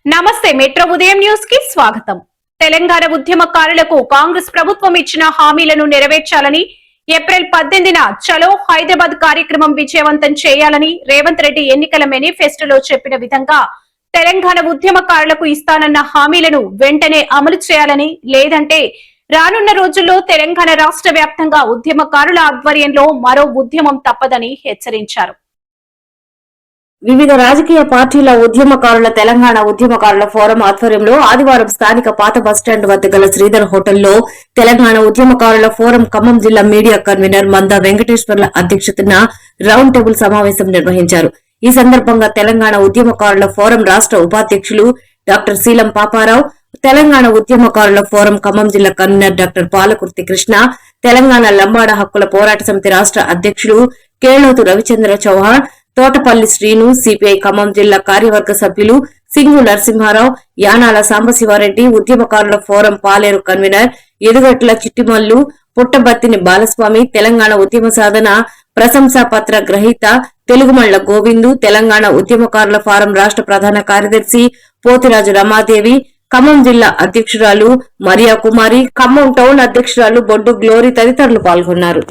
నమస్తే మెట్రో ఉదయం న్యూస్ కి స్వాగతం. తెలంగాణ ఉద్యమకారులకు కాంగ్రెస్ ప్రభుత్వం ఇచ్చిన హామీలను నెరవేర్చాలని ఏప్రిల్ 18న చలో హైదరాబాద్ కార్యక్రమం విజయవంతం చేయాలని రేవంత్ రెడ్డి ఎన్నికల మేనిఫెస్టోలో చెప్పిన విధంగా తెలంగాణ ఉద్యమకారులకు ఇస్తానన్న హామీలను వెంటనే అమలు చేయాలని, లేదంటే రానున్న రోజుల్లో తెలంగాణ రాష్ట్ర వ్యాప్తంగా ఉద్యమకారుల ఆధ్వర్యంలో మరో ఉద్యమం తప్పదని హెచ్చరించారు. వివిధ రాజకీయ పార్టీల ఉద్యమకారుల తెలంగాణ ఉద్యమకారుల ఫోరం ఆధ్వర్యంలో ఆదివారం స్థానిక పాత బస్టాండ్ వద్ద గల శ్రీధర్ హోటల్లో తెలంగాణ ఉద్యమకారుల ఫోరం ఖమ్మం జిల్లా మీడియా కన్వీనర్ మంద వెంకటేశ్వర్ల అధ్యక్షతన రౌండ్ టేబుల్ సమావేశం నిర్వహించారు. ఈ సందర్భంగా తెలంగాణ ఉద్యమకారుల ఫోరం రాష్ట్ర ఉపాధ్యక్షులు డాక్టర్ శీలం పాపారావు, తెలంగాణ ఉద్యమకారుల ఫోరం ఖమ్మం జిల్లా కన్వీనర్ డాక్టర్ పాలకుర్తి కృష్ణ, తెలంగాణ లంబాడ హక్కుల పోరాట సమితి రాష్ట్ర అధ్యక్షులు కేళోతు రవిచంద్ర చౌహాన్, తోటపల్లి శ్రీను, సిపిఐ ఖమ్మం జిల్లా కార్యవర్గ సభ్యులు సింగు నరసింహారావు, యానాల సాంబశివారెడ్డి, ఉద్యమకారుల ఫోరం పాలేరు కన్వీనర్ ఎదుగట్ల చిట్టిమల్లు, పుట్టబత్తిని బాలస్వామి, తెలంగాణ ఉద్యమ సాధన ప్రశంసా పత్ర గ్రహీత తెలుగుమళ్ల గోవిందు, తెలంగాణ ఉద్యమకారుల ఫోరం రాష్ట్ర ప్రధాన కార్యదర్శి పోతిరాజు రమాదేవి, ఖమ్మం జిల్లా అధ్యక్షురాలు మరియా కుమారి, ఖమ్మం టౌన్ అధ్యక్షురాలు బొడ్డు గ్లోరీ తదితరులు పాల్గొన్నారు.